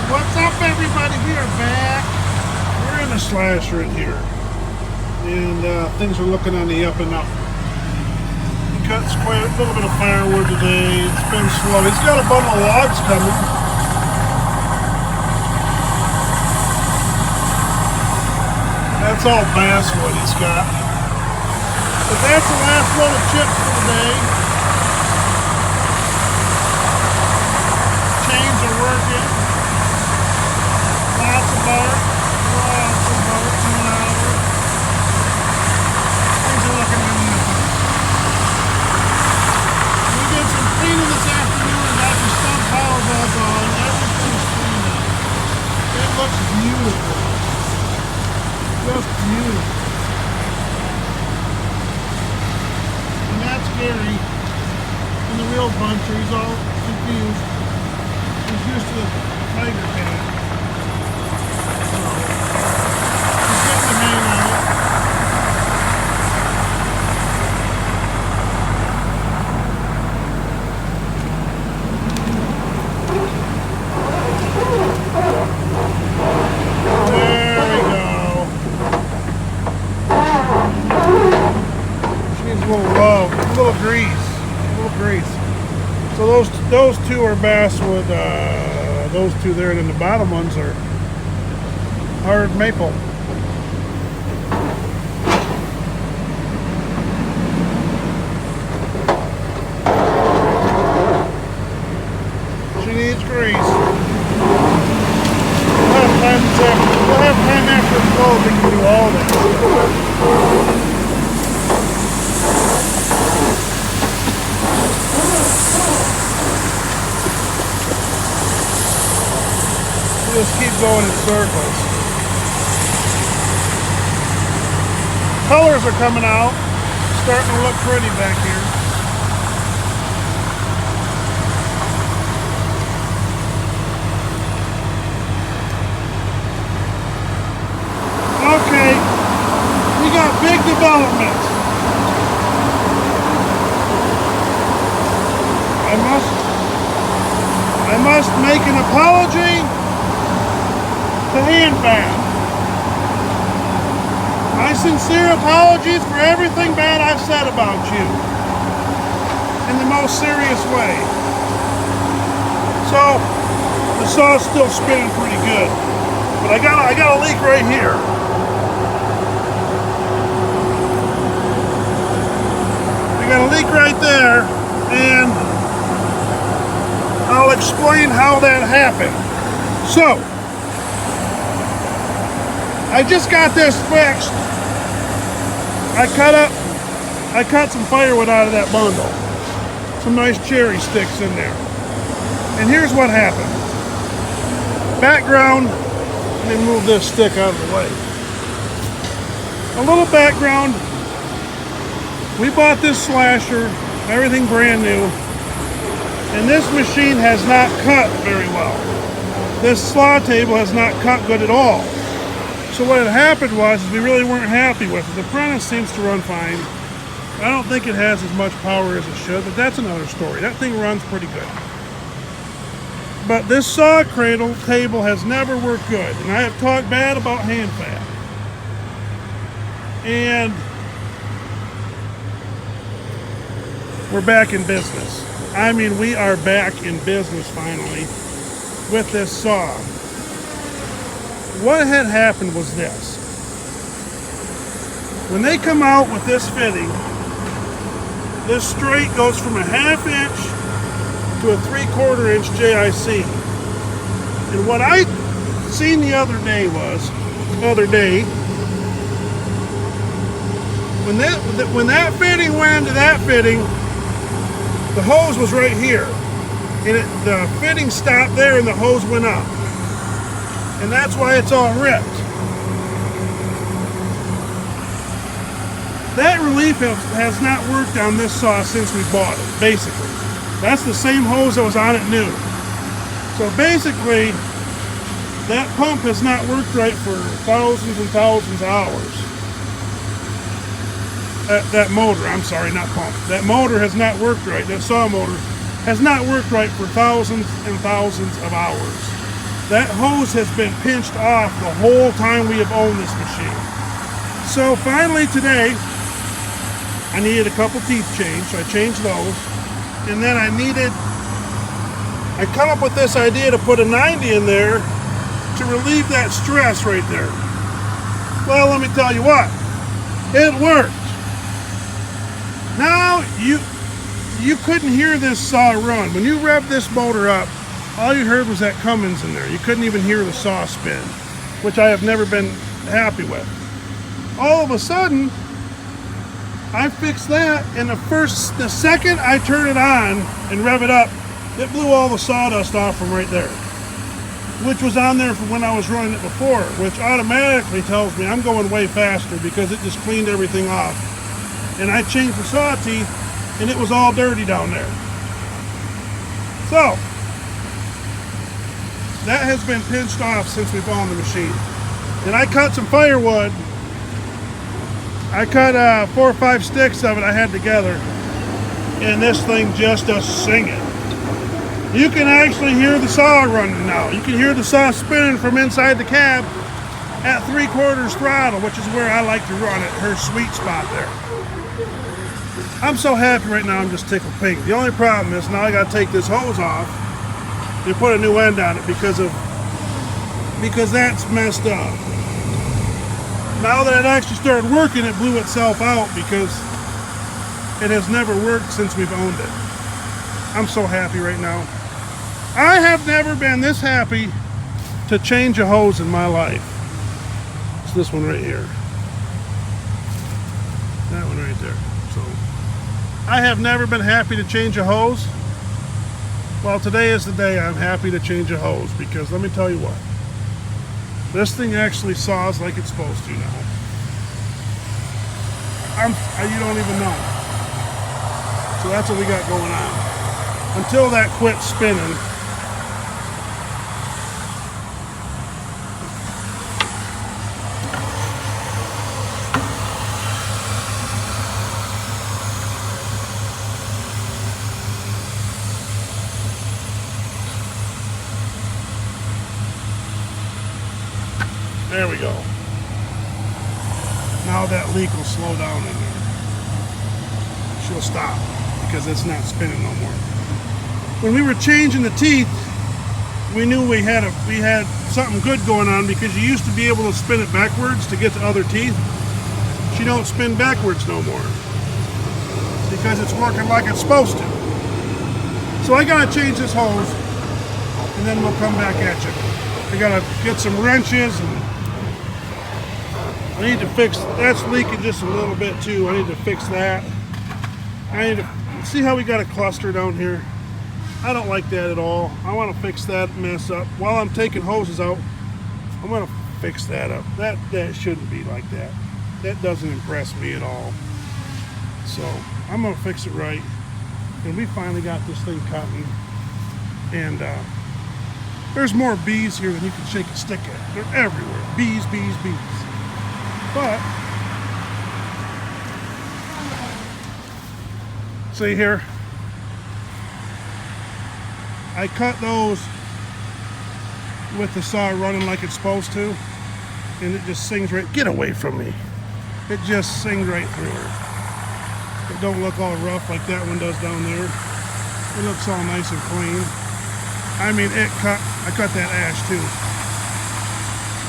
What's up, everybody? We are back. We're in a slasher in here, and things are looking on the up and up. He cuts quite a little bit of firewood today. It's been slow. He's got a bundle of logs coming. That's all basswood he's got. But that's the last load of chips for the day. Chains are working. Lots of bark. Lots of bark coming out of it. Things are looking really good. We did some cleaning this afternoon and got the stump piles all gone. Everything's cleaned up. It looks beautiful. Just beautiful. And that's Gary in the real buncher. He's all confused. He's used to the tiger cat. So, he's getting the hang of it. There we go. She needs a little love, a little grease, a little grease. So those two are basswood. Those two there, and then the bottom ones are hard maple. She needs grease. We'll have time after it's closed. We can do all that. Just keep going in circles. Colors are coming out, starting to look pretty back here. Okay, we got big development. I must make an apology to hanfab. My sincere apologies for everything bad I've said about you, in the most serious way. So the saw's still spinning pretty good, but I got a leak right here. I got a leak right there, and I'll explain how that happened. So I just got this fixed. I cut some firewood out of that bundle. Some nice cherry sticks in there. And here's what happened. Background, let me move this stick out of the way. A little background. We bought this slasher, everything brand new, and this machine has not cut very well. This slaw table has not cut good at all. So what had happened was we really weren't happy with it. The apprentice seems to run fine. I don't think it has as much power as it should, but that's another story. That thing runs pretty good. But this saw cradle table has never worked good, and I have talked bad about hanfab. And we're back in business. I mean, we are back in business finally with this saw. What had happened was this. When they come out with this fitting, this straight goes from a 1/2 inch to a 3/4 inch JIC. And what I seen the other day when that fitting went into that fitting, the hose was right here. And the fitting stopped there and the hose went up. And that's why it's all ripped. That relief has not worked on this saw since we bought it, basically. That's the same hose that was on it new. So basically, that pump has not worked right for thousands and thousands of hours. That motor, I'm sorry, not pump. That motor has not worked right. That saw motor has not worked right for thousands and thousands of hours. That hose has been pinched off the whole time we have owned this machine. So finally today, I needed a couple teeth changed, so I changed those. And then I come up with this idea to put a 90 in there to relieve that stress right there. Well, let me tell you what, it worked. Now you couldn't hear this saw run. When you revved this motor up, all you heard was that Cummins in there. You couldn't even hear the saw spin, which I have never been happy with. All of a sudden, I fixed that, and the second I turn it on and rev it up, it blew all the sawdust off from right there, which was on there from when I was running it before, which automatically tells me I'm going way faster because it just cleaned everything off. And I changed the saw teeth, and it was all dirty down there. So, that has been pinched off since we've owned the machine. And I cut some firewood. I cut 4 or 5 sticks of it I had together, and this thing just does singing. You can actually hear the saw running now. You can hear the saw spinning from inside the cab at 3/4 throttle, which is where I like to run it, her sweet spot there. I'm so happy right now, I'm just tickled pink. The only problem is now I gotta take this hose off and put a new end on it because that's messed up. Now that it actually started working, it blew itself out because it has never worked since we've owned it. I'm so happy right now. I have never been this happy to change a hose in my life. It's this one right here. That one right there. So I have never been happy to change a hose. Well, today is the day I'm happy to change a hose because let me tell you what. This thing actually saws like it's supposed to now. You don't even know. So that's what we got going on. Until that quits spinning. There we go. Now that leak will slow down in there. She'll stop because it's not spinning no more. When we were changing the teeth, we knew we had something good going on because you used to be able to spin it backwards to get to other teeth. She don't spin backwards no more because it's working like it's supposed to. So I gotta change this hose and then we'll come back at you. I gotta get some wrenches and I need to fix, that's leaking just a little bit too. I need to fix that. I need to see how we got a cluster down here. I don't like that at all. I want to fix that mess up. While I'm taking hoses out, I'm going to fix that up. That shouldn't be like that. That doesn't impress me at all. So I'm going to fix it right. And we finally got this thing cutting. And there's more bees here than you can shake a stick at. They're everywhere. Bees, bees, bees. But, see here, I cut those with the saw running like it's supposed to, and it just sings right, get away from me. It just sings right through her. It don't look all rough like that one does down there. It looks all nice and clean. I mean, I cut that ash too.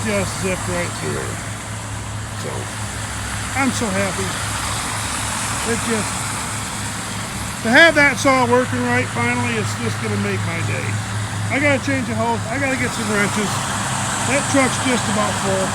Just zipped right through her. So, I'm so happy. It just, to have that saw working right finally, it's just going to make my day. I got to change a hose. I got to get some wrenches. That truck's just about full.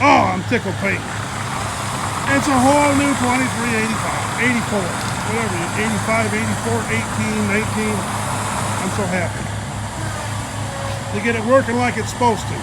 Oh, I'm tickled pink. It's a whole new 23, 85, 84, whatever, 85, 84, 18, 19. I'm so happy to get it working like it's supposed to.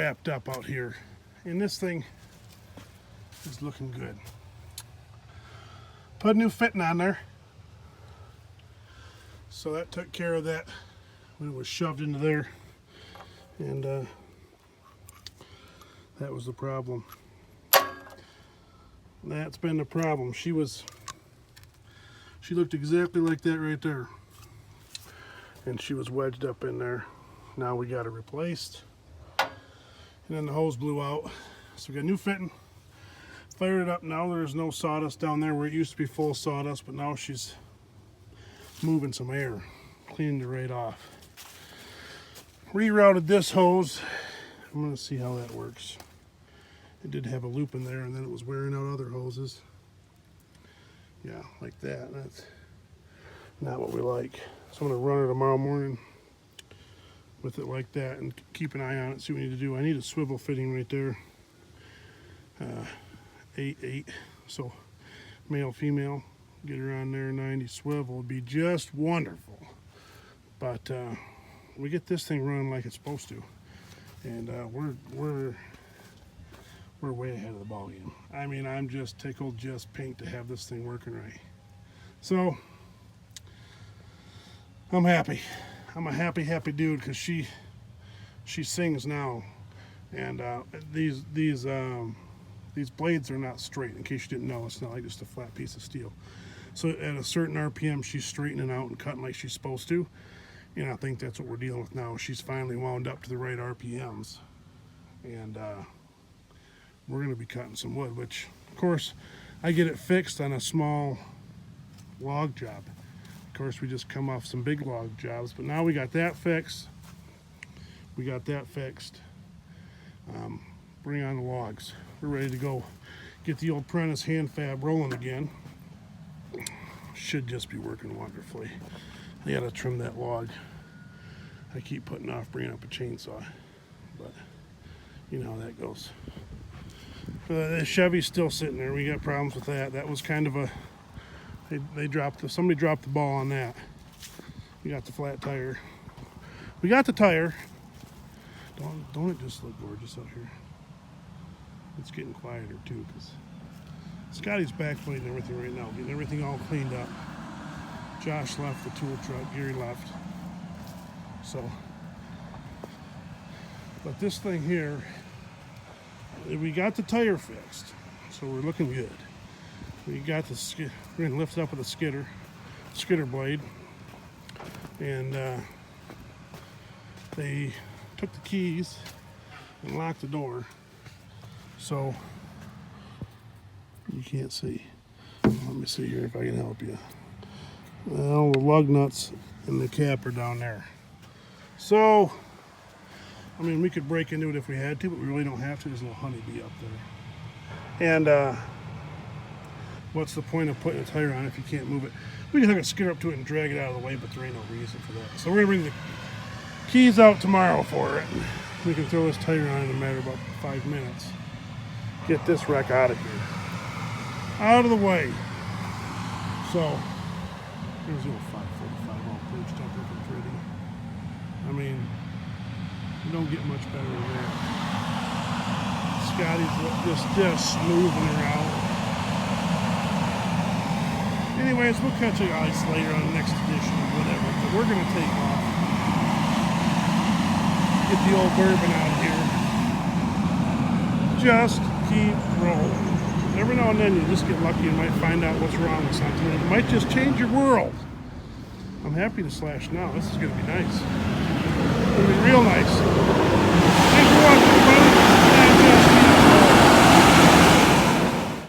wrapped up out here. And this thing is looking good. Put a new fitting on there. So that took care of that when it was shoved into there. And that was the problem. That's been the problem. She looked exactly like that right there. And she was wedged up in there. Now we got it replaced. And then the hose blew out. So we got a new fitting. Fired it up. Now there's no sawdust down there where it used to be full sawdust, but now she's moving some air. Cleaned it right off. Rerouted this hose. I'm going to see how that works. It did have a loop in there, and then it was wearing out other hoses. Yeah, like that. That's not what we like. So I'm going to run it tomorrow morning with it like that and keep an eye on it, see what we need to do. I need a swivel fitting right there. 8/8. So male, female. Get her on there, 90 swivel would be just wonderful. But we get this thing running like it's supposed to. And we're way ahead of the ball game. I mean, I'm just tickled just pink to have this thing working right. So I'm happy. I'm a happy dude because she sings now, and these blades are not straight. In case you didn't know, it's not like just a flat piece of steel. So at a certain RPM, she's straightening out and cutting like she's supposed to. And I think that's what we're dealing with now. She's finally wound up to the right RPMs, and we're going to be cutting some wood, which, of course, I get it fixed on a small log job. Of course, we just come off some big log jobs, but now we got that fixed. Bring on the logs. We're ready to go get the old Prentice hanfab rolling again. Should just be working wonderfully. I gotta trim that log. I keep putting off bringing up a chainsaw, but you know how that goes. The Chevy's still sitting there. We got problems with that. That was kind of a somebody dropped the ball on that. We got the flat tire. We got the tire. Don't it just look gorgeous out here? It's getting quieter too, because Scotty's backplating everything right now, getting everything all cleaned up. Josh left the tool truck, Gary left. So, but this thing here, we got the tire fixed, so we're looking good. We got the skid. We're gonna lift it up with a skidder blade, and they took the keys and locked the door, so you can't see. Let me see here if I can help you. Well, the lug nuts and the cap are down there. So, I mean, we could break into it if we had to, but we really don't have to. There's a little honeybee up there. And what's the point of putting a tire on if you can't move it? We can hook a skidder up to it and drag it out of the way, but there ain't no reason for that. So we're gonna bring the keys out tomorrow for it. We can throw this tire on in a matter of about 5 minutes. Get this wreck out of here. Out of the way. So, there's a little 545 all perched up looking pretty. I mean, you don't get much better than that. Scotty's just smoothing her out. Anyways, we'll catch you guys later on the next edition or whatever, but we're going to take off. Get the old bourbon out of here. Just keep rolling. Every now and then you just get lucky and might find out what's wrong with something. It might just change your world. I'm happy to slash now. This is going to be nice. It's going to be real nice.